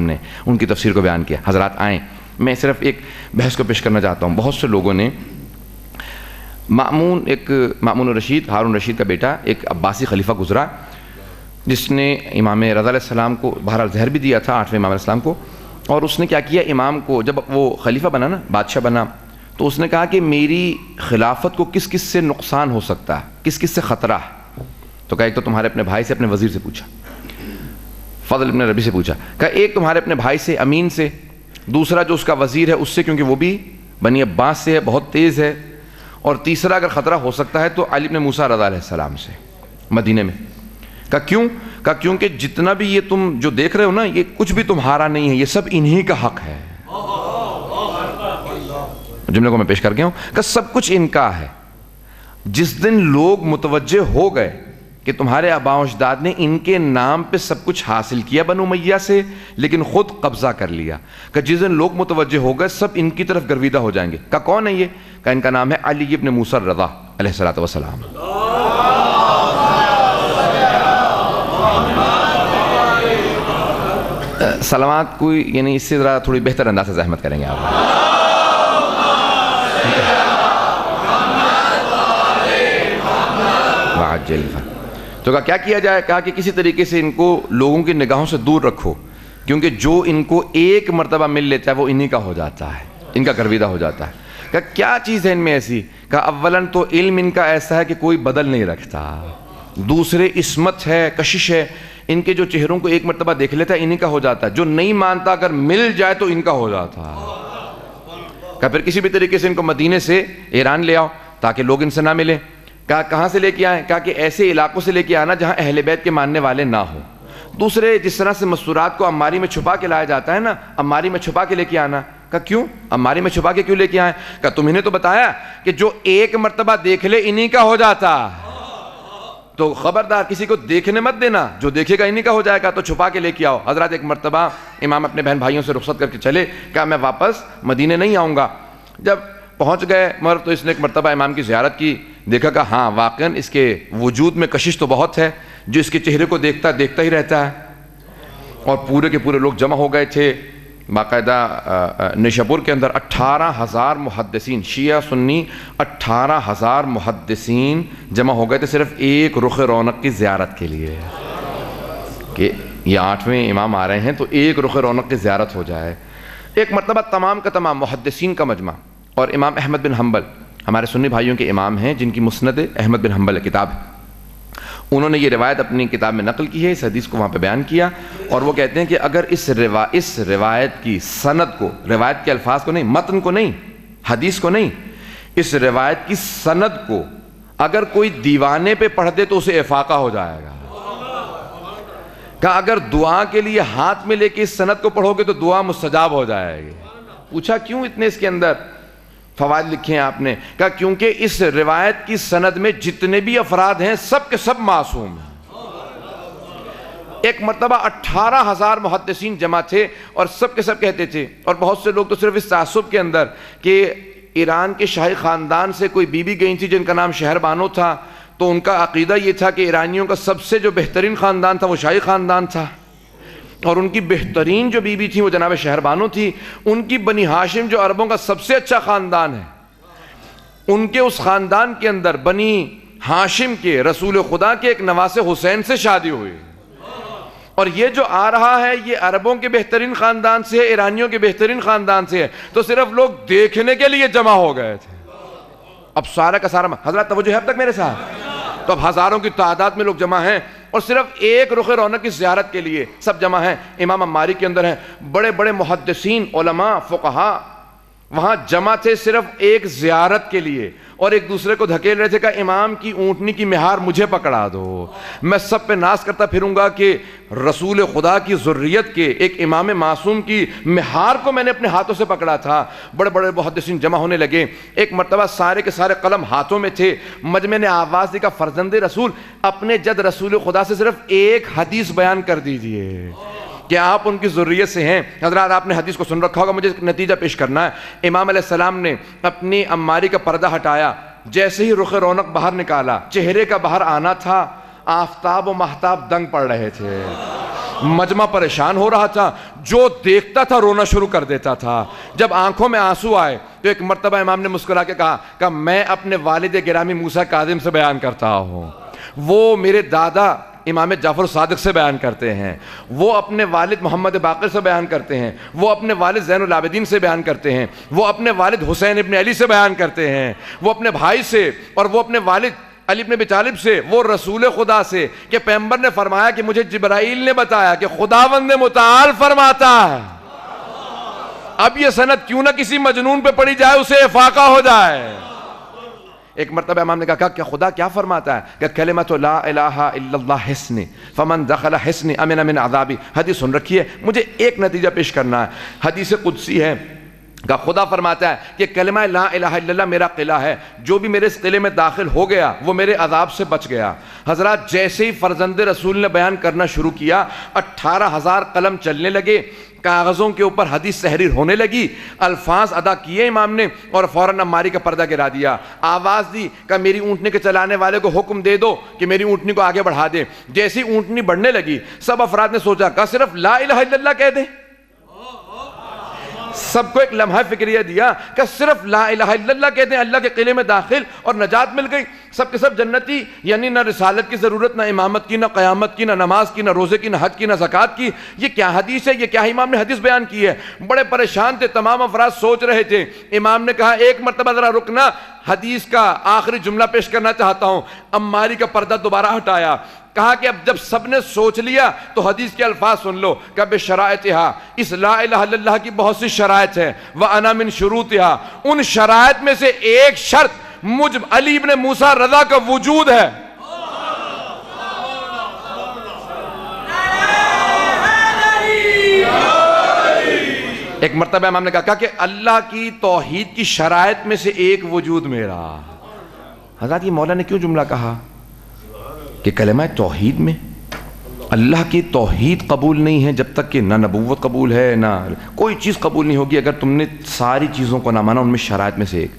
نے ان کی تفسیر کو بیان کیا. حضرات آئیں، میں صرف ایک بحث کو پیش کرنا چاہتا ہوں. بہت سے لوگوں نے مأمون الرشید، ہارون رشید کا بیٹا، ایک عباسی خلیفہ گزرا جس نے امام رضا علیہ السلام کو بہرحال زہر بھی دیا تھا، 8ویں امام علیہ السلام کو. اور اس نے کیا کیا، امام کو جب وہ خلیفہ بنا نا، بادشاہ بنا، تو اس نے کہا کہ میری خلافت کو کس کس سے نقصان ہو سکتا ہے، کس کس سے خطرہ ہے. تو کہا ایک تو تمہارے اپنے بھائی سے، اپنے وزیر سے پوچھا، فضل ابن ربی سے پوچھا. کہا ایک تمہارے اپنے بھائی سے، امین سے، دوسرا جو اس کا وزیر ہے اس سے، کیونکہ وہ بھی بنی عباس سے ہے، بہت تیز ہے، اور تیسرا اگر خطرہ ہو سکتا ہے تو علی بن موسیٰ رضا علیہ السلام سے مدینے میں. کہا کیوں؟ کہا کیونکہ جتنا بھی یہ تم جو دیکھ رہے ہو نا، یہ کچھ بھی تمہارا نہیں ہے، یہ سب انہی کا حق ہے. جملے کو میں پیش کر گیا ہوں کہ سب کچھ ان کا ہے. جس دن لوگ متوجہ ہو گئے کہ تمہارے آباء و اجداد نے ان کے نام پہ سب کچھ حاصل کیا بنو امیہ سے، لیکن خود قبضہ کر لیا، کہ جس دن لوگ متوجہ ہو گئے سب ان کی طرف گرویدہ ہو جائیں گے. کہ کون ہے یہ؟ کہ ان کا نام ہے علی ابن موسیٰ رضا علیہ السلام. سلامات کوئی یعنی اس سے ذرا تھوڑی بہتر انداز سے زحمت کریں گے آپ. تو کہا کیا کیا جائے؟ کہا کہ کسی طریقے سے ان کو لوگوں کی نگاہوں سے دور رکھو، کیونکہ جو ان کو ایک مرتبہ مل لیتا ہے وہ انہی کا ہو جاتا ہے، ان کا گرویدہ ہو جاتا ہے. کہا کیا چیز ہے ان میں ایسی؟ کہا اولاً تو علم ان کا ایسا ہے کہ کوئی بدل نہیں رکھتا، دوسرے عصمت ہے، کشش ہے، ان کے جو چہروں کو ایک مرتبہ دیکھ لیتا ہے انہی کا ہو جاتا ہے، جو نہیں مانتا اگر مل جائے تو ان کا ہو جاتا ہے. کہا پھر کسی بھی طریقے سے ان کو مدینے سے ایران لے آؤ تاکہ لوگ ان سے نہ ملیں. کہا کہاں سے لے کے آئیں؟ کہا کہ ایسے علاقوں سے لے کے آنا جہاں اہل بیت کے ماننے والے نہ ہوں. دوسرے جس طرح سے مستورات کو اماری میں چھپا کے لایا جاتا ہے نا، اماری میں چھپا کے لے کے آنا. کہا کیوں؟ اماری میں چھپا کے کیوں لے کے آئیں؟ کہا تمہیں نے تو بتایا کہ جو ایک مرتبہ دیکھ لے انہی کا ہو جاتا، تو خبردار کسی کو دیکھنے مت دینا، جو دیکھے گا انہی کا ہو جائے گا، تو چھپا کے لے کے آؤ. حضرات ایک مرتبہ امام اپنے بہن بھائیوں سے رخصت کر کے چلے. کہا میں واپس مدینے نہیں آؤں گا. جب پہنچ گئے مگر تو اس نے ایک مرتبہ امام کی زیارت کی، دیکھا کہ ہاں واقعاً اس کے وجود میں کشش تو بہت ہے، جو اس کے چہرے کو دیکھتا ہی رہتا ہے. اور پورے کے پورے لوگ جمع ہو گئے تھے. باقاعدہ نیشاپور کے اندر 18,000 محدثین، شیعہ سنی 18,000 محدثین جمع ہو گئے تھے صرف ایک رخ رونق کی زیارت کے لیے، کہ یہ 8ویں امام آ رہے ہیں تو ایک رخ رونق کی زیارت ہو جائے. ایک مرتبہ تمام کا تمام محدثین کا مجمع، اور امام احمد بن حنبل ہمارے سنی بھائیوں کے امام ہیں جن کی مسند احمد بن حنبل کتاب ہے، انہوں نے یہ روایت اپنی کتاب میں نقل کی ہے، اس حدیث کو وہاں پہ بیان کیا. اور وہ کہتے ہیں کہ اگر اس روایت کی سند کو، روایت کے الفاظ کو نہیں، متن کو نہیں، حدیث کو نہیں، اس روایت کی سند کو اگر کوئی دیوانے پہ پڑھ دے تو اسے افاقہ ہو جائے گا. کہ اگر دعا کے لیے ہاتھ میں لے کے اس سند کو پڑھو گے تو دعا مستجاب ہو جائے گی. پوچھا کیوں اتنے اس کے اندر فوائد لکھے ہیں آپ نے؟ کہا کیونکہ اس روایت کی سند میں جتنے بھی افراد ہیں سب کے سب معصوم ہیں. ایک مرتبہ 18,000 محدثین جمع تھے اور سب کے سب کہتے تھے، اور بہت سے لوگ تو صرف اس تعصب کے اندر کہ ایران کے شاہی خاندان سے کوئی بیوی گئی تھی جن کا نام شہر بانو تھا، تو ان کا عقیدہ یہ تھا کہ ایرانیوں کا سب سے جو بہترین خاندان تھا وہ شاہی خاندان تھا، اور ان کی بہترین جو بیوی تھی وہ جناب شہر بانو تھی. ان کی بنی ہاشم جو عربوں کا سب سے اچھا خاندان ہے، ان کے اس خاندان کے اندر بنی ہاشم کے رسول خدا کے ایک نواسے حسین سے شادی ہوئی، اور یہ جو آ رہا ہے یہ عربوں کے بہترین خاندان سے ہے، ایرانیوں کے بہترین خاندان سے ہے. تو صرف لوگ دیکھنے کے لیے جمع ہو گئے تھے. اب سارا کا سارا حضرات توجہ ہے اب تک میرے ساتھ؟ تو اب ہزاروں کی تعداد میں لوگ جمع ہیں اور صرف ایک رخ رونق کی زیارت کے لیے سب جمع ہیں. امام عماری کے اندر ہیں، بڑے بڑے محدثین، علماء، فقہاء وہاں جمع تھے صرف ایک زیارت کے لیے، اور ایک دوسرے کو دھکیل رہے تھے کہ امام کی اونٹنی کی مہار مجھے پکڑا دو، میں سب پہ ناز کرتا پھروں گا کہ رسول خدا کی ذریت کے ایک امام معصوم کی مہار کو میں نے اپنے ہاتھوں سے پکڑا تھا. بڑے بڑے محدثین جمع ہونے لگے. ایک مرتبہ سارے کے سارے قلم ہاتھوں میں تھے. مجمع نے آواز دی کہ فرزند رسول اپنے جد رسول خدا سے صرف ایک حدیث بیان کر دیجئے کہ آپ ان کی ذریت سے ہیں. حضرات آپ نے حدیث کو سن رکھا ہوگا، مجھے نتیجہ پیش کرنا ہے. امام علیہ السلام نے اپنی عماری کا پردہ ہٹایا، جیسے ہی رخ رونق باہر نکالا، چہرے کا باہر آنا تھا، آفتاب و مہتاب دنگ پڑ رہے تھے. مجمع پریشان ہو رہا تھا، جو دیکھتا تھا رونا شروع کر دیتا تھا۔ جب آنکھوں میں آنسو آئے تو ایک مرتبہ امام نے مسکرا کے کہا کہ میں اپنے والد گرامی موسیٰ کاظم سے بیان کرتا ہوں، وہ میرے دادا امام جعفر صادق سے بیان کرتے ہیں، وہ اپنے والد محمد باقر سے بیان کرتے ہیں، وہ اپنے والد زین العابدین سے بیان کرتے ہیں، وہ اپنے والد حسین ابن علی سے بیان کرتے ہیں، وہ اپنے بھائی سے، اور وہ اپنے والد علی ابن ابی طالب سے، وہ رسول خدا سے، کہ پیغمبر نے فرمایا کہ مجھے جبرائیل نے بتایا کہ خداوند متعال فرماتا ہے۔ اب یہ سند کیوں نہ کسی مجنون پہ پڑی جائے، اسے افاقہ ہو جائے۔ ایک مرتبہ امام نے کہا کہ خدا کیا فرماتا ہے کہ کلمۃ لا الہ الا اللہ حصن فمن دخل حصن امن من عذابی۔ حدیث سن رکھی ہے، مجھے ایک نتیجہ پیش کرنا ہے۔ حدیث قدسی ہے کہ خدا فرماتا ہے کہ کلمہ لا الہ الا اللہ میرا قلعہ ہے، جو بھی میرے اس قلعے میں داخل ہو گیا وہ میرے عذاب سے بچ گیا۔ حضرات جیسے ہی فرزند رسول نے بیان کرنا شروع کیا، 18,000 قلم چلنے لگے، کاغذوں کے اوپر حدیث تحریر ہونے لگی، الفاظ ادا کیے امام نے، اور فوراً عماری کا پردہ گرا دیا، آواز دی کہ میری اونٹنی کے چلانے والے کو حکم دے دو کہ میری اونٹنی کو آگے بڑھا دے۔ جیسی اونٹنی بڑھنے لگی، سب افراد نے سوچا کہ صرف لا الہ الا اللہ کہہ دیں۔ سب کو ایک لمحہ فکریہ دیا کہ صرف لا الہ الا اللہ کہتے ہیں، اللہ کے قلعے میں داخل اور نجات مل گئی، سب کے سب جنتی۔ یعنی نہ رسالت کی ضرورت، نہ امامت کی، نہ قیامت کی، نہ نماز کی، نہ روزے کی، نہ حج کی، نہ زکوٰۃ کی۔ یہ کیا حدیث ہے، یہ کیا امام نے حدیث بیان کی ہے؟ بڑے پریشان تھے تمام افراد، سوچ رہے تھے۔ امام نے کہا ایک مرتبہ ذرا رکنا، حدیث کا آخری جملہ پیش کرنا چاہتا ہوں۔ عماری کا پردہ دوبارہ ہٹایا، کہا کہ اب جب سب نے سوچ لیا تو حدیث کے الفاظ سن لو کہ بشرائطہا، اس لا الہ الا اللہ کی بہت سی شرائط ہیں، وَأَنَا مِن شُرُوطِهَا، ان شرائط میں سے ایک شرط مجھ علی ابن موسیٰ رضا کا وجود ہے۔ ایک مرتبہ امام نے کہا کہ اللہ کی توحید کی شرائط میں سے ایک وجود میرا۔ حضرات یہ مولا نے کیوں جملہ کہا کہ کلمہ توحید میں اللہ کی توحید قبول نہیں ہے جب تک کہ نہ نبوت قبول ہے، نہ کوئی چیز قبول نہیں ہوگی اگر تم نے ساری چیزوں کو نہ مانا، ان میں شرائط میں سے ایک۔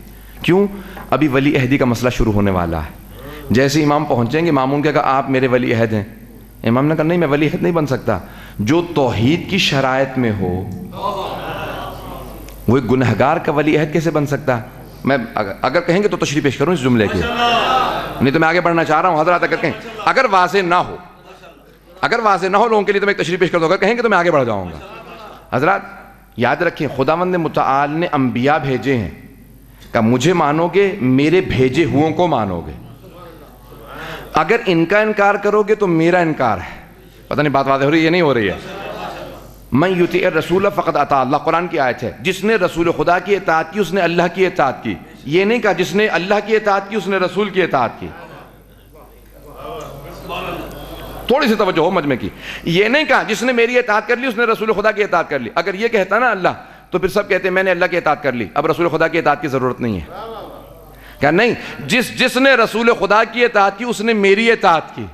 کیوں؟ ابھی ولی عہدی کا مسئلہ شروع ہونے والا ہے۔ جیسے امام پہنچیں گے، مامون کہا کہ آپ میرے ولی عہد ہیں۔ امام نے کہا نہیں، میں ولی عہد نہیں بن سکتا۔ جو توحید کی شرائط میں ہو وہ ایک گنہگار کا ولی عہد کیسے بن سکتا؟ میں اگر کہیں گے تو تشریح پیش کروں اس جملے کی، نہیں تو میں آگے بڑھنا چاہ رہا ہوں۔ حضرات اگر کہیں، اگر واضح نہ ہو، اگر واضح نہ ہو لوگوں کے لیے تو میں ایک تشریح پیش کر دوں، اگر کہیں گے تو میں آگے بڑھ جاؤں گا۔ حضرات یاد رکھیں، خداوند متعال نے انبیاء بھیجے ہیں کہ مجھے مانو گے، میرے بھیجے ہوں کو مانو گے۔ اگر ان کا انکار کرو گے تو میرا انکار ہے۔ پتہ نہیں بات واضح ہو رہی ہے یا نہیں ہو رہی ہے؟ من یطیع الرسول فقد اطاع اللہ، قرآن کی آیت ہے۔ جس نے رسول خدا کی اطاعت کی اس نے اللہ کی اطاعت کی۔ یہ نہیں کہا جس نے اللہ کی اطاعت کی اس نے رسول کی اطاعت کی۔ تھوڑی سی توجہ ہو مجمع کی۔ یہ نہیں کہا جس نے میری اطاعت کر لی اس نے رسول خدا کی اطاعت کر لی۔ اگر یہ کہتا نا اللہ تو پھر سب کہتے ہیں میں نے اللہ کی اطاعت کر لی، اب رسول خدا کی اطاعت کی ضرورت نہیں ہے۔ کیا نہیں، جس نے رسول خدا کی اطاعت کی اس نے میری اطاعت کی۔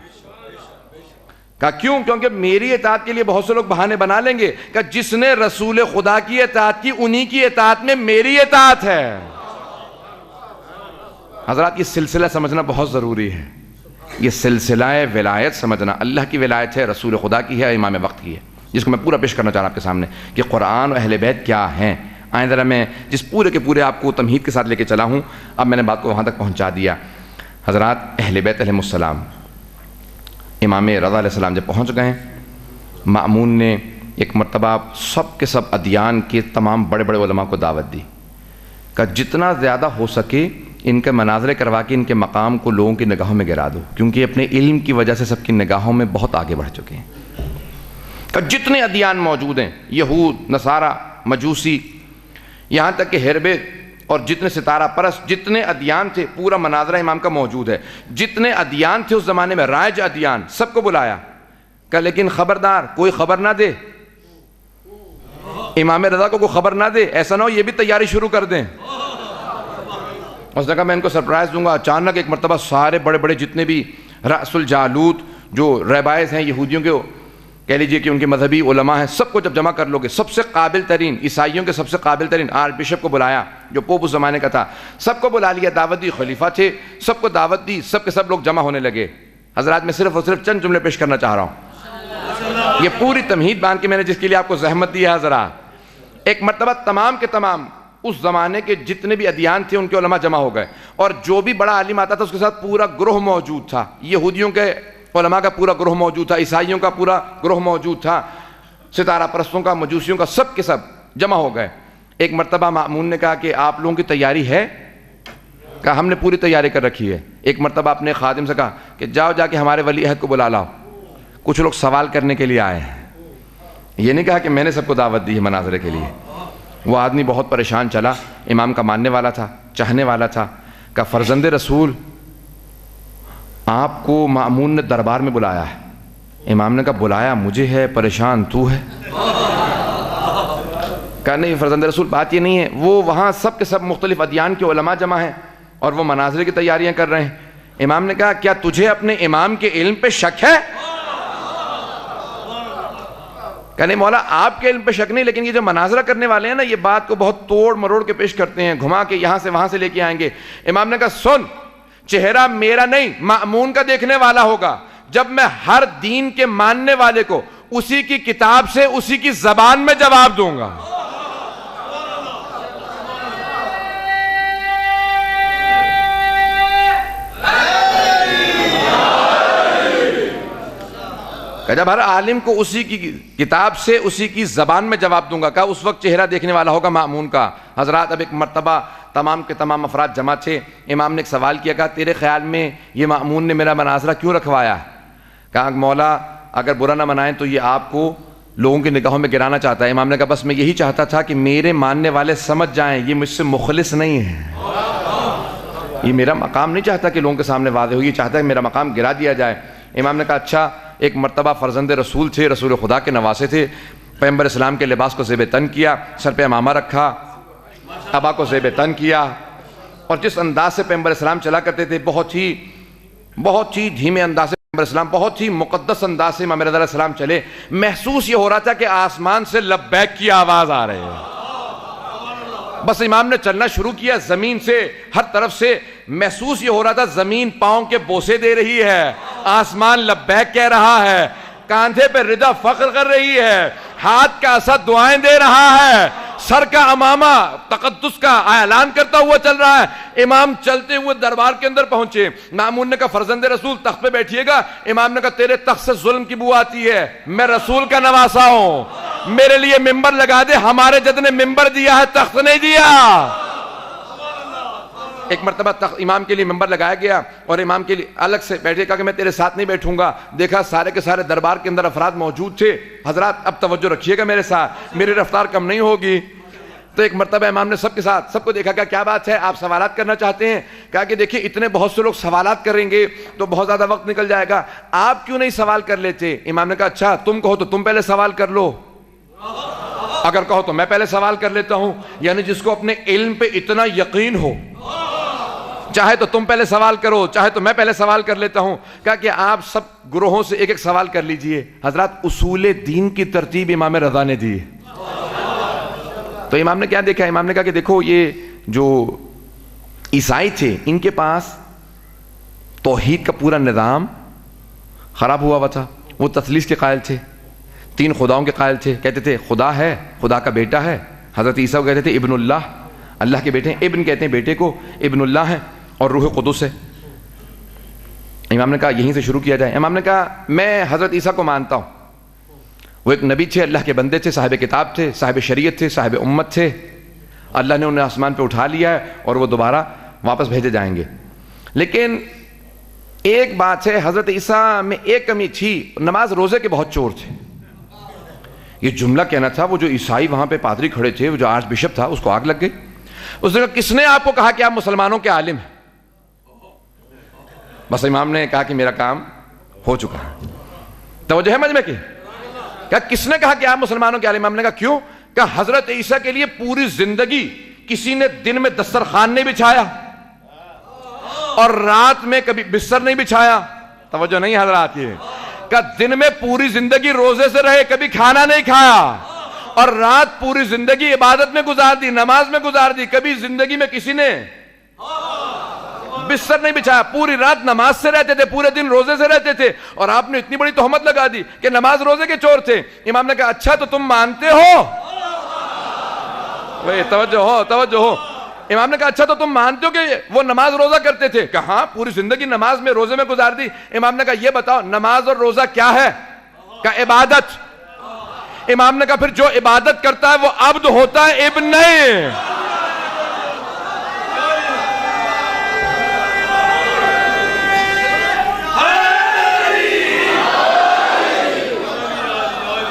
کہا کیوں؟ کیونکہ میری اطاعت کے لیے بہت سے لوگ بہانے بنا لیں گے کہ جس نے رسول خدا کی اطاعت کی انہی کی اطاعت میں میری اطاعت ہے۔ حضرات یہ سلسلہ سمجھنا بہت ضروری ہے، یہ سلسلہ ولایت سمجھنا۔ اللہ کی ولایت ہے، رسول خدا کی ہے، امام وقت کی ہے، جس کو میں پورا پیش کرنا چاہ رہا ہوں آپ کے سامنے کہ قرآن اور اہل بیت کیا ہیں۔ آئیں ذرا میں جس پورے کے پورے آپ کو تمہید کے ساتھ لے کے چلا ہوں، اب میں نے بات کو وہاں تک پہنچا دیا۔ حضرات اہل بیت علیہم السلام، امام رضا علیہ السلام جب پہنچ گئے، مأمون نے ایک مرتبہ سب کے سب ادیان کے تمام بڑے بڑے علماء کو دعوت دی کہ جتنا زیادہ ہو سکے ان کے مناظرے کروا کے ان کے مقام کو لوگوں کی نگاہوں میں گرا دو، کیونکہ اپنے علم کی وجہ سے سب کی نگاہوں میں بہت آگے بڑھ چکے ہیں۔ کہ جتنے ادیان موجود ہیں، یہود، نصارہ، مجوسی، یہاں تک کہ ہیربے اور جتنے ستارہ پرست، جتنے ادیان تھے، پورا مناظرہ امام کا موجود ہے۔ جتنے ادیان تھے اس زمانے میں، رائج ادیان، سب کو بلایا کہ لیکن خبردار کوئی خبر نہ دے، امام رضا کو کوئی خبر نہ دے، ایسا نہ ہو یہ بھی تیاری شروع کر دیں۔ اس نے کہا میں ان کو سرپرائز دوں گا۔ اچانک ایک مرتبہ سارے بڑے بڑے جتنے بھی رأس الجالوت جو ریبائز ہیں یہودیوں کے، کہہ لیجئے کہ ان کے مذہبی علماء ہیں، سب کو جب جمع کر لو گے، سب سے قابل ترین عیسائیوں کے سب سے قابل ترین آرچ بشپ کو بلایا جو پوپ اس زمانے کا تھا، سب کو بلا لیا، دعوت دی، خلیفہ تھے، سب کو دعوت دی، سب کے سب لوگ جمع ہونے لگے۔ حضرات میں صرف اور صرف چند جملے پیش کرنا چاہ رہا ہوں۔ یہ پوری تمہید باندھ کے میں نے جس کے لیے آپ کو زحمت دی ہے ذرا، ایک مرتبہ تمام کے تمام اس زمانے کے جتنے بھی ادیان تھے ان کے علماء جمع ہو گئے، اور جو بھی بڑا عالم آتا تھا اس کے ساتھ پورا گروہ موجود تھا، یہودیوں کے علماء کا پورا گروہ موجود تھا، عیسائیوں کا پورا گروہ موجود تھا، ستارہ پرستوں کا، مجوسیوں کا، سب کے سب جمع ہو گئے۔ ایک مرتبہ مأمون نے کہا کہ آپ لوگوں کی تیاری ہے؟ کہا ہم نے پوری تیاری کر رکھی ہے۔ ایک مرتبہ اپنے خادم سے کہا کہ جاؤ جا کے ہمارے ولی عہد کو بلا لاؤ، کچھ لوگ سوال کرنے کے لیے آئے ہیں۔ یہ نہیں کہا کہ میں نے سب کو دعوت دی ہے مناظرے کے لیے۔ وہ آدمی بہت پریشان چلا، امام کا ماننے والا تھا، چاہنے والا تھا۔ کہا فرزند رسول آپ کو مأمون نے دربار میں بلایا ہے۔ امام نے کہا بلایا مجھے ہے، پریشان تو ہے؟ کہا نہیں فرزند رسول بات یہ نہیں ہے، وہ وہاں سب کے سب مختلف ادیان کے علماء جمع ہیں اور وہ مناظرے کی تیاریاں کر رہے ہیں۔ امام نے کہا کیا تجھے اپنے امام کے علم پہ شک ہے؟ کہا نہیں مولا آپ کے علم پہ شک نہیں، لیکن یہ جو مناظرہ کرنے والے ہیں نا یہ بات کو بہت توڑ مروڑ کے پیش کرتے ہیں، گھما کے یہاں سے وہاں سے لے کے آئیں گے۔ امام نے کہا سن، چہرہ میرا نہیں مأمون کا دیکھنے والا ہوگا، جب میں ہر دین کے ماننے والے کو اسی کی کتاب سے اسی کی زبان میں جواب دوں گا۔ کہ جب ہر عالم کو اسی کی کتاب سے اسی کی زبان میں جواب دوں گا، کہا اس وقت چہرہ دیکھنے والا ہوگا مأمون کا۔ حضرات اب ایک مرتبہ تمام کے تمام افراد جمع تھے، امام نے ایک سوال کیا، کہا تیرے خیال میں یہ مأمون نے میرا مناظرہ کیوں رکھوایا؟ کہا مولا اگر برا نہ منائیں تو یہ آپ کو لوگوں کی نگاہوں میں گرانا چاہتا ہے۔ امام نے کہا بس میں یہی چاہتا تھا کہ میرے ماننے والے سمجھ جائیں یہ مجھ سے مخلص نہیں ہے، یہ میرا مقام نہیں چاہتا کہ لوگوں کے سامنے واضح ہو، یہ چاہتا ہے کہ میرا مقام گرا دیا جائے۔ امام نے کہا اچھا، ایک مرتبہ فرزند رسول تھے، رسول خدا کے نواسے تھے، پیغمبر اسلام کے لباس کو زیب تن کیا، سر پہ امامہ رکھا، ابا کو زیب تن کیا، اور جس انداز سے پیغمبر اسلام چلا کرتے تھے بہت ہی دھیمے انداز سے پیغمبر اسلام بہت ہی مقدس انداز سے امام رضا علیہ السلام چلے، محسوس یہ ہو رہا تھا کہ آسمان سے لبیک کی آواز آ رہے ہے۔ بس امام نے چلنا شروع کیا، زمین سے ہر طرف سے محسوس یہ ہو رہا تھا زمین پاؤں کے بوسے دے رہی ہے، آسمان لبیک کہہ رہا ہے، کاندھے پہ رضا فخر کر رہی ہے، ہاتھ کا اسد دعائیں دے رہا ہے، سر کا امامہ تقدس کا اعلان کرتا ہوا چل رہا ہے۔ امام چلتے ہوئے دربار کے اندر پہنچے، مأمون نے کہا فرزند رسول تخت پہ بیٹھیے گا۔ امام نے کہا تیرے تخت سے ظلم کی بو آتی ہے، میں رسول کا نواسا ہوں، میرے لیے ممبر لگا دے، ہمارے جد نے ممبر دیا ہے تخت نہیں دیا۔ ایک مرتبہ امام کے لیے ممبر لگایا گیا اور امام کے لیے الگ سے بیٹھے، کہا کہ میں تیرے ساتھ نہیں بیٹھوں گا۔ دیکھا سارے کے سارے دربار کے اندر افراد موجود تھے، حضرات اب توجہ رکھیے گا میرے ساتھ، میری رفتار کم نہیں ہوگی۔ تو ایک مرتبہ امام نے سب کے ساتھ سب کو دیکھا، کہ کیا بات ہے آپ سوالات کرنا چاہتے ہیں؟ کہا کہ دیکھیں اتنے بہت سے لوگ سوالات کریں گے تو بہت زیادہ وقت نکل جائے گا، آپ کیوں نہیں سوال کر لیتے؟ امام نے کہا اچھا تم کہو تو تم پہلے سوال کر لو، اگر کہو تو میں پہلے سوال کر لیتا ہوں۔ یعنی جس کو اپنے علم پہ اتنا یقین ہو، چاہے تو تم پہلے سوال کرو، چاہے تو میں پہلے سوال کر لیتا ہوں۔ کہا کہ آپ سب گروہوں سے ایک ایک سوال کر لیجئے۔ حضرات اصول دین کی ترتیب امام رضا نے دی۔ تو امام نے کیا دیکھا؟ امام نے کہا کہ دیکھو یہ جو عیسائی تھے ان کے پاس توحید کا پورا نظام خراب ہوا ہوا تھا، وہ تثلیث کے قائل تھے، تین خداؤں کے قائل تھے، کہتے تھے خدا ہے، خدا کا بیٹا ہے، حضرت عیسیٰ کو کہتے تھے ابن اللہ، اللہ کے بیٹے ہیں، ابن کہتے ہیں بیٹے کو، ابن اللہ ہے، اور روح قدس ہے۔ امام نے کہا یہیں سے شروع کیا جائے۔ امام نے کہا میں حضرت عیسیٰ کو مانتا ہوں، وہ ایک نبی تھے، اللہ کے بندے تھے، صاحب کتاب تھے، صاحب شریعت تھے، صاحب امت تھے، اللہ نے انہیں آسمان پہ اٹھا لیا ہے اور وہ دوبارہ واپس بھیجے جائیں گے۔ لیکن ایک بات ہے، حضرت عیسیٰ میں ایک کمی تھی، نماز روزے کے بہت چور تھے۔ یہ جملہ کہنا تھا، وہ جو عیسائی وہاں پہ پادری کھڑے تھے، وہ جو آرچ بشپ تھا، اس کو آگ لگ گئی۔ اس نے کہا کس نے آپ کو کہا کہ آپ مسلمانوں کے عالم ہیں؟ بس امام نے کہا کہ میرا کام ہو چکا ہے۔ توجہ ہے مجمع کی؟ کہا کس نے کہا کہ آپ مسلمانوں کے عالم؟ امام نے کہا کیوں؟ کہا حضرت عیسیٰ کے لیے پوری زندگی کسی نے دن میں دسترخوان نہیں بچھایا اور رات میں کبھی بستر نہیں بچھایا۔ توجہ نہیں حضرات؟ یہ کہ دن میں پوری زندگی روزے سے رہے، کبھی کھانا نہیں کھایا، اور رات پوری زندگی عبادت میں گزار دی، نماز میں گزار دی، کبھی زندگی میں کسی نے بستر نہیں بچھایا, پوری رات نماز سے رہتے تھے, پورے دن روزے سے رہتے تھے, اور آپ نے اتنی بڑی تہمت لگا دی کہ نماز روزے کے چور تھے. امام نے کہا اچھا تو تم مانتے ہو, توجہ ہو. امام نے کہا اچھا تو تم مانتے ہو کہ وہ نماز روزہ کرتے تھے؟ کہا ہاں, پوری زندگی نماز میں روزے میں گزار دی. امام نے کہا یہ بتاؤ نماز اور روزہ کیا ہے؟ کہا عبادت. امام نے کہا پھر جو عبادت کرتا ہے وہ عبد ہوتا ہے, ابن نہیں.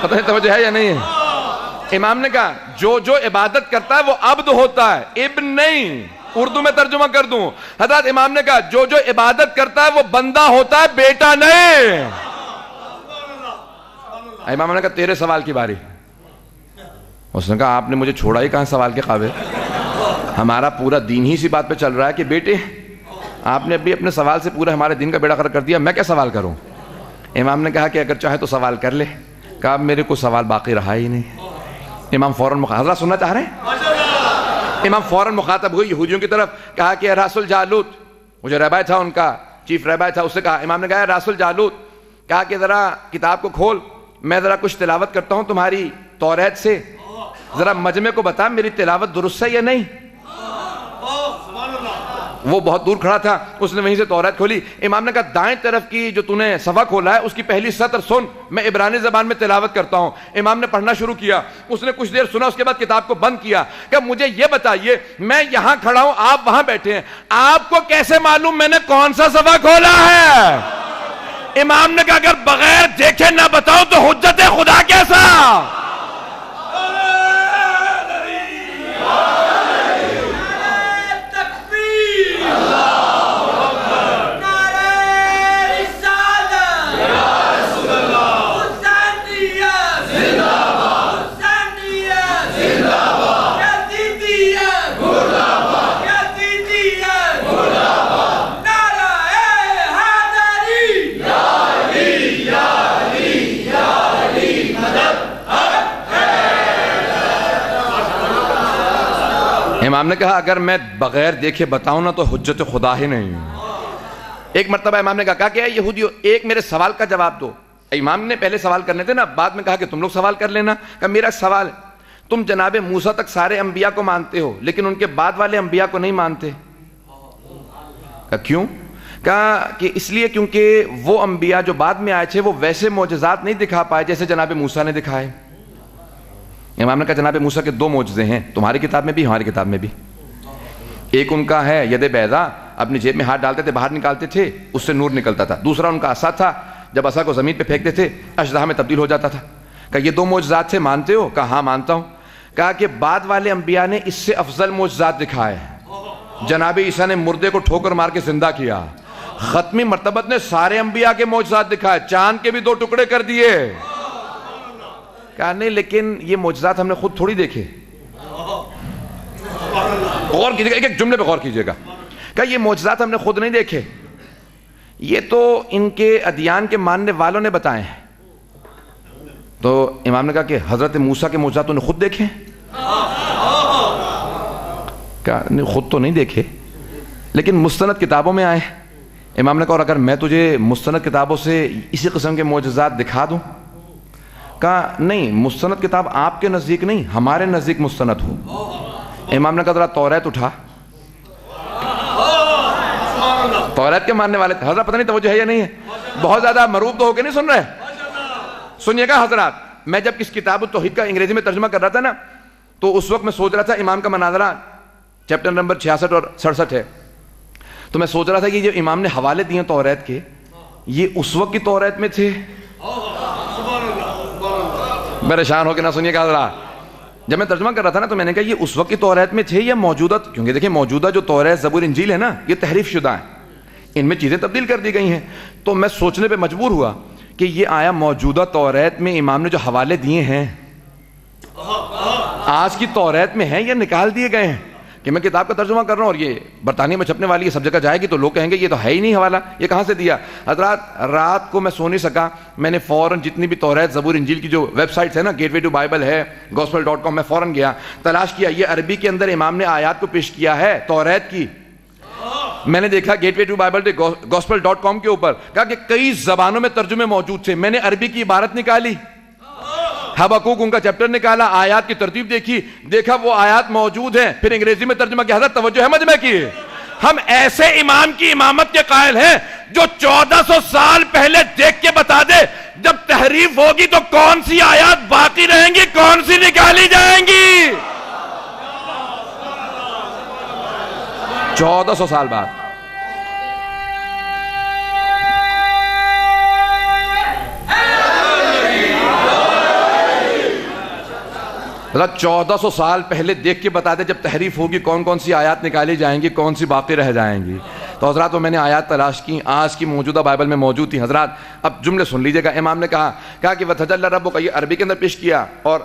پتہ نہیں توجہ ہے یا نہیں ہے؟ امام نے کہا جو عبادت کرتا ہے وہ عبد ہوتا ہے, ابن نہیں. اردو میں ترجمہ کر دوں, حضرت امام نے کہا جو عبادت کرتا ہے وہ بندہ ہوتا ہے, بیٹا نہیں. امام نے کہا تیرے سوال کی باری. اس نے کہا آپ نے مجھے چھوڑا ہی کہاں سوال کے قابل, ہمارا پورا دین ہی اسی بات پہ چل رہا ہے کہ بیٹے آپ نے ابھی اپنے سوال سے پورا ہمارے دین کا بیڑا غرق کر دیا, میں کیا سوال کروں؟ امام نے کہا کہ اگر چاہے تو سوال کر لے. کہا اب میرے کو سوال باقی رہا ہی نہیں. امام فوراً حضرات سننا چاہ رہے ہیں؟ امام فوراً مخاطب ہوئی یہودیوں کی طرف, کہا کہ راس الجالوت, وہ جو رہبر تھا ان کا چیف رہبر تھا, اس سے کہا, امام نے کہا راس الجالوت, کہا کہ ذرا کتاب کو کھول, میں ذرا کچھ تلاوت کرتا ہوں تمہاری توریت سے, ذرا مجمع کو بتا میری تلاوت درست ہے یا نہیں. وہ بہت دور کھڑا تھا, اس نے وہیں سے توریت کھولی. امام نے کہا دائیں طرف کی جو تو نے صفحہ کھولا ہے اس کی پہلی سطر سن, میں عبرانی زبان میں تلاوت کرتا ہوں. امام نے پڑھنا شروع کیا, اس نے کچھ دیر سنا, اس کے بعد کتاب کو بند کیا. کہ مجھے یہ بتائیے میں یہاں کھڑا ہوں, آپ وہاں بیٹھے ہیں, آپ کو کیسے معلوم میں نے کون سا صفحہ کھولا ہے؟ امام نے کہا اگر بغیر دیکھے نہ بتاؤ تو حجت خدا کیسا؟ امام نے کہا اگر میں بغیر دیکھے بتاؤں نا تو حجت خدا ہی نہیں. ایک مرتبہ امام نے کہا کہ اے یہودیو ایک میرے سوال کا جواب دو. امام نے پہلے سوال کرنے تھے نا, بعد میں کہا کہ تم لوگ سوال کر لینا. کہ میرا سوال, تم جناب موسیٰ تک سارے انبیاء کو مانتے ہو لیکن ان کے بعد والے انبیاء کو نہیں مانتے. کہا کیوں؟ کہا کہ اس لیے کیونکہ وہ انبیاء جو بعد میں آئے تھے وہ ویسے معجزات نہیں دکھا پائے جیسے جناب موسیٰ نے دکھائے. امام نے کہا جناب موسیٰ کے دو معجزے ہیں, تمہاری کتاب میں بھی ہماری کتاب میں بھی. ایک ان کا ہے ید بیضا, اپنی جیب میں ہاتھ ڈالتے تھے باہر نکالتے تھے اس سے نور نکلتا تھا. دوسرا ان کا عصا تھا, جب عصا کو زمین پہ پھینکتے تھے اژدہا میں تبدیل ہو جاتا تھا. کہا یہ دو معجزات سے مانتے ہو؟ کہا ہاں مانتا ہوں. کہا کہ بعد والے انبیاء نے اس سے افضل معجزات دکھائے. جناب عیسیٰ نے مردے کو ٹھوکر مار کے زندہ کیا. ختمی مرتبت نے سارے انبیاء کے معجزات دکھائے, چاند کے بھی 2 ٹکڑے کر دیے. کہا نہیں لیکن یہ معجزات ہم نے خود تھوڑی دیکھے. غور کیجئے گا, ایک جملے پہ غور کیجئے گا. کہا یہ معجزات ہم نے خود نہیں دیکھے, یہ تو ان کے ادیان کے ماننے والوں نے بتائے ہیں. تو امام نے کہا کہ حضرت موسیٰ کے معجزات انہوں نے خود دیکھے؟ کہا نہیں خود تو نہیں دیکھے لیکن مستند کتابوں میں آئے. امام نے کہا اور اگر میں تجھے مستند کتابوں سے اسی قسم کے معجزات دکھا دوں؟ کہا نہیں, مستند کتاب آپ کے نزدیک نہیں ہمارے نزدیک مستند ہو. امام نے کہا ذرا توریت اٹھا. توریت کے ماننے والے تھے. حضرات پتہ نہیں توجہ ہے یا نہیں ہے؟ بہت زیادہ مروب تو ہو کے نہیں سن رہے. سنیے گا حضرات, میں جب اس کتاب التوحید کا انگریزی میں ترجمہ کر رہا تھا نا تو اس وقت میں سوچ رہا تھا امام کا مناظرہ چیپٹر نمبر 66 اور 67 ہے. تو میں سوچ رہا تھا کہ جو امام نے حوالے دیے توریت کے یہ اس وقت کی توریت میں تھے. پریشان ہو کے نہ سنیے گا حضرات, جب میں ترجمہ کر رہا تھا نا تو میں نے کہا یہ اس وقت کی توریت میں تھے یا موجودہ, کیونکہ دیکھیں موجودہ جو توریت زبور انجیل ہے نا یہ تحریف شدہ ہیں, ان میں چیزیں تبدیل کر دی گئی ہیں. تو میں سوچنے پہ مجبور ہوا کہ یہ آیا موجودہ توریت میں امام نے جو حوالے دیے ہیں آج کی توریت میں ہیں یا نکال دیے گئے ہیں. کہ میں کتاب کا ترجمہ کر رہا ہوں اور یہ برطانیہ میں چھپنے والی ہے, سب جگہ جائے گی تو لوگ کہیں گے یہ تو ہے ہی نہیں حوالہ, یہ کہاں سے دیا. حضرات رات کو میں سو نہیں سکا, میں نے فوراً جتنی بھی توریت زبور انجیل کی جو ویب سائٹس ہے نا, گیٹ وے ٹو بائبل ہے, gospel.com, میں فوراً گیا تلاش کیا یہ عربی کے اندر امام نے آیات کو پیش کیا ہے توریت کی. میں نے دیکھا get way to Bible gospel.com کے اوپر کہا کہ کئی زبانوں میں ترجمے موجود تھے. میں نے عربی کی عبارت نکالی, حبقوق ان کا چیپٹر نکالا, آیات کی ترتیب دیکھی, دیکھا وہ آیات موجود ہیں, پھر انگریزی میں ترجمہ کیا. حضرت توجہ ہے مجمع کی. ہم ایسے امام کی امامت کے قائل ہیں جو 1400 سال پہلے دیکھ کے بتا دے جب تحریف ہوگی تو کون سی آیات باقی رہیں گی, کون سی نکالی جائیں گی. 1400 سال بعد. حضرت 1400 سال پہلے دیکھ کے بتا دے جب تحریف ہوگی کون کون سی آیات نکالی جائیں گی, کون سی باقی رہ جائیں گی. تو حضرات وہ میں نے آیات تلاش کی, آج کی موجودہ بائبل میں موجود تھی. حضرات اب جملے سن لیجئے گا. امام نے کہا کہ وَتَجَلَّى رَبُّكَ, یہ عربی کے اندر پیش کیا, اور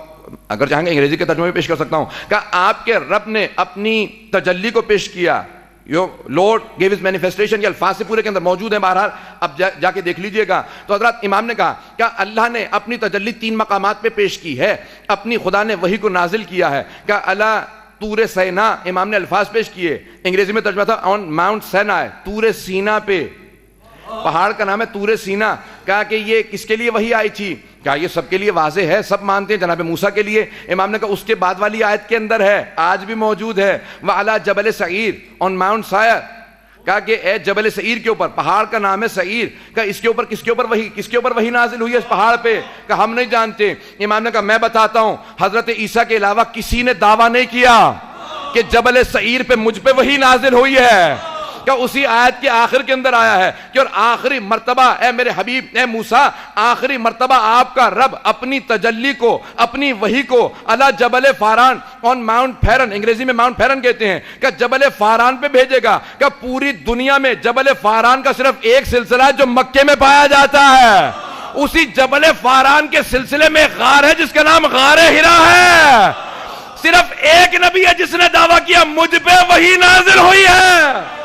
اگر چاہیں گے انگریزی کے ترجمے میں پیش کر سکتا ہوں. کہا آپ کے رب نے اپنی تجلی کو پیش کیا. لارڈ گیو ہز مینیفیسٹیشن, یہ الفاظ سے پورے کے اندر موجود ہیں, بہرحال اب جا کے دیکھ لیجئے گا. تو حضرات امام نے کہا کہ اللہ نے اپنی تجلی 3 مقامات پہ پیش کی ہے. اپنی خدا نے وحی کو نازل کیا ہے. کہ اللہ طور سینا, امام نے الفاظ پیش کیے, انگریزی میں ترجمہ تھا آن ماؤنٹ سینائی, طور سینا پہ, پہاڑ کا نام ہے طور سینا. کہا کہ یہ کس کے لیے وحی آئی تھی؟ کیا یہ سب کے لیے واضح ہے, سب مانتے ہیں, جناب موسیٰ کے لیے. امام نے کہا اس کے بعد والی آیت کے اندر ہے, آج بھی موجود ہے, وَعَلَى جَبَلِ سَعِير, آن ماؤنٹ سائر. کہا کہ اے جبل سعیر کے اوپر, پہاڑ کا نام ہے سعیر. کہا اس کے اوپر کس کے اوپر وحی نازل ہوئی ہے اس پہاڑ پہ؟ کہا ہم نہیں جانتے. امام نے کہا میں بتاتا ہوں, حضرت عیسیٰ کے علاوہ کسی نے دعویٰ نہیں کیا کہ جبل سعیر پہ مجھ پہ وحی نازل ہوئی ہے. کہ اسی آیت کے آخر کے اندر آیا ہے کہ اور آخری مرتبہ اے میرے حبیب اے موسیٰ, آخری مرتبہ آپ کا رب اپنی تجلی کو, اپنی وحی کو علی جبل فاران, آن ماؤنٹ پھیرن, انگریزی میں ماؤنٹ پھیرن کہتے ہیں, کہ جبل فاران پہ بھیجے گا. کہ پوری دنیا میں جبل فاران کا صرف ایک سلسلہ ہے جو مکے میں پایا جاتا ہے. اسی جبل فاران کے سلسلے میں ایک غار ہے جس کا نام غار ہرا ہے. صرف ایک نبی ہے جس نے دعویٰ کیا مجھ پہ وحی نازل ہوئی ہے.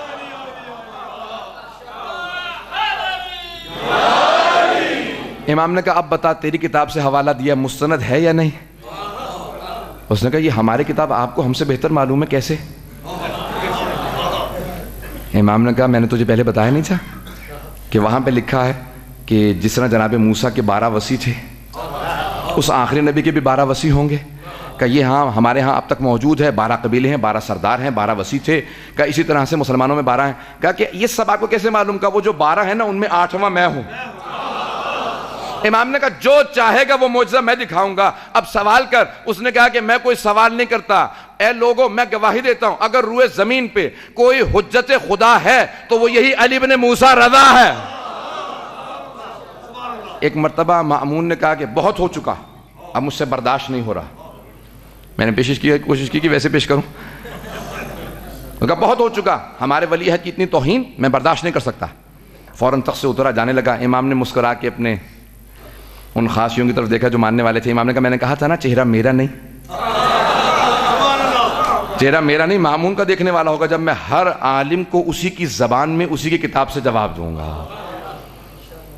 امام نے کہا اب بتا تیری کتاب سے حوالہ دیا مستند ہے یا نہیں؟ اس نے کہا یہ ہماری کتاب آپ کو ہم سے بہتر معلوم ہے, کیسے؟ امام نے کہا میں نے تجھے پہلے بتایا نہیں تھا کہ وہاں پہ لکھا ہے کہ جس طرح جناب موسیٰ کے 12 وصی تھے اس آخری نبی کے بھی 12 وصی ہوں گے. کہ یہ ہاں ہمارے ہاں اب تک موجود ہے, 12 قبیلے ہیں, 12 سردار ہیں, 12 وصی تھے. کہ اسی طرح سے مسلمانوں میں 12 ہیں. کہا کہ یہ سب آپ کو کیسے معلوم؟ کا وہ جو 12 ہیں نا ان میں 8واں میں ہوں. امام نے کہا جو چاہے گا وہ معجزہ میں دکھاؤں گا, اب سوال کر. اس نے کہا کہ میں کوئی سوال نہیں کرتا, اے لوگوں میں گواہی دیتا ہوں اگر روئے زمین پہ کوئی حجت خدا ہے تو وہ یہی علی بن موسیٰ رضا ہے. ایک مرتبہ مأمون نے کہا کہ بہت ہو چکا, اب مجھ سے برداشت نہیں ہو رہا. میں نے کوشش کی کہ ویسے پیش کروں. کہا بہت ہو چکا, ہمارے ولی عہد کی اتنی توہین میں برداشت نہیں کر سکتا. فوراً تخت سے اترا, جانے لگا. امام نے مسکرا کے اپنے ان خاصیوں کی طرف دیکھا جو ماننے والے تھے. امام نے کہا میں نے کہا تھا نا چہرہ میرا نہیں, چہرہ میرا نہیں مأمون کا دیکھنے والا ہوگا جب میں ہر عالم کو اسی کی زبان میں اسی کی کتاب سے جواب دوں گا.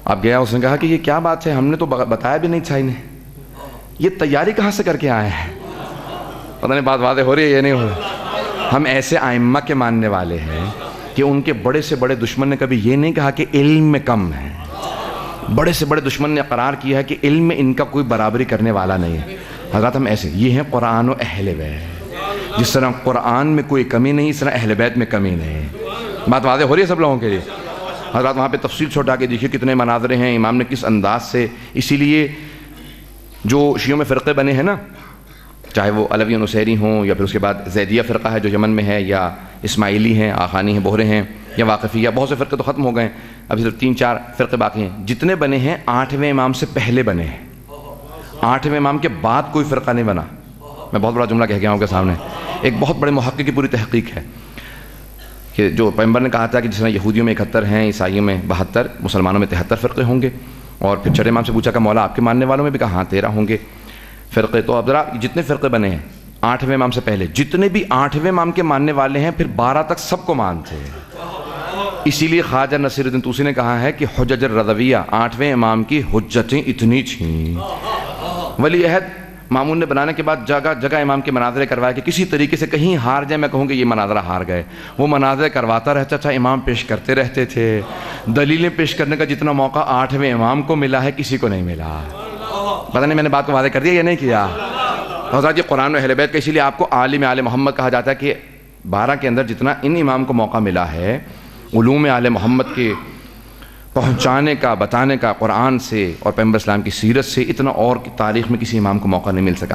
اب گیا, اس نے کہا کہ یہ کیا بات ہے, ہم نے تو بتایا بھی نہیں تھا انہیں, یہ تیاری کہاں سے کر کے آئے ہیں؟ پتہ نہیں بات واضح ہو رہی ہے یہ نہیں ہو رہی. ہم ایسے ائمہ کے ماننے والے ہیں کہ ان کے بڑے سے بڑے دشمن نے کبھی یہ نہیں کہا کہ علم میں کم ہے. بڑے سے بڑے دشمن نے اقرار کیا ہے کہ علم میں ان کا کوئی برابری کرنے والا نہیں ہے. حضرات ہم ایسے, یہ ہیں قرآن و اہل بیت. جس طرح قرآن میں کوئی کمی نہیں اس طرح اہل بیت میں کمی نہیں. بات واضح ہو رہی ہے سب لوگوں کے لیے؟ حضرات وہاں پہ تفصیل چھوٹا کے دیکھیے کتنے مناظرے ہیں, امام نے کس انداز سے. اسی لیے جو شیعوں میں فرقے بنے ہیں نا, چاہے وہ علوی و نصیری ہوں یا پھر اس کے بعد زیدیہ فرقہ ہے جو یمن میں ہے, یا اسماعیلی ہیں, آخانی ہیں, بہرے ہیں, یا واقفیہ, بہت سے فرقے تو ختم ہو گئے ہیں, ابھی صرف 3-4 فرقے باقی ہیں. جتنے بنے ہیں 8ویں امام سے پہلے بنے ہیں, 8ویں امام کے بعد کوئی فرقہ نہیں بنا. میں بہت بڑا جملہ کہہ گیا ہوں کے سامنے. ایک بہت بڑے محقق کی پوری تحقیق ہے کہ جو پیغمبر نے کہا تھا کہ جس طرح یہودیوں میں 71 ہیں, عیسائیوں میں 72, مسلمانوں میں 73 فرقے ہوں گے. اور پھر چھٹے امام سے پوچھا کہ مولا آپ کے ماننے والوں میں بھی کہا ہاں 13 ہوں گے فرقے. تو اب ذرا جتنے فرقے بنے ہیں 8ویں امام سے پہلے, جتنے بھی 8ویں امام کے ماننے والے ہیں پھر 12 تک سب کو مانتے ہیں. اسی لیے خواجہ نصیر الدین طوسی نے کہا ہے کہ حجج الرضویہ 8ویں امام کی حجتیں اتنی تھیں. ولی عہد مامون نے بنانے کے بعد جگہ جگہ امام کے مناظرے کروائے کہ کسی طریقے سے کہیں ہار جائے، میں کہوں کہ یہ مناظرہ ہار گئے. وہ مناظرے کرواتا رہتا تھا، امام پیش کرتے رہتے تھے. دلیلیں پیش کرنے کا جتنا موقع 8ویں امام کو ملا ہے کسی کو نہیں ملا. پتہ نہیں میں نے بات کو واضح کر دیا یا نہیں کیا؟ حضرات یہ قرآن و اہل بیت کا اسی لیے آپ کو عالم آل محمد کہا جاتا ہے کہ 12 کے اندر جتنا ان امام کو موقع ملا ہے علوم آل محمد کے پہنچانے کا، بتانے کا قرآن سے اور پیغمبر اسلام کی سیرت سے، اتنا اور کی تاریخ میں کسی امام کو موقع نہیں مل سکا.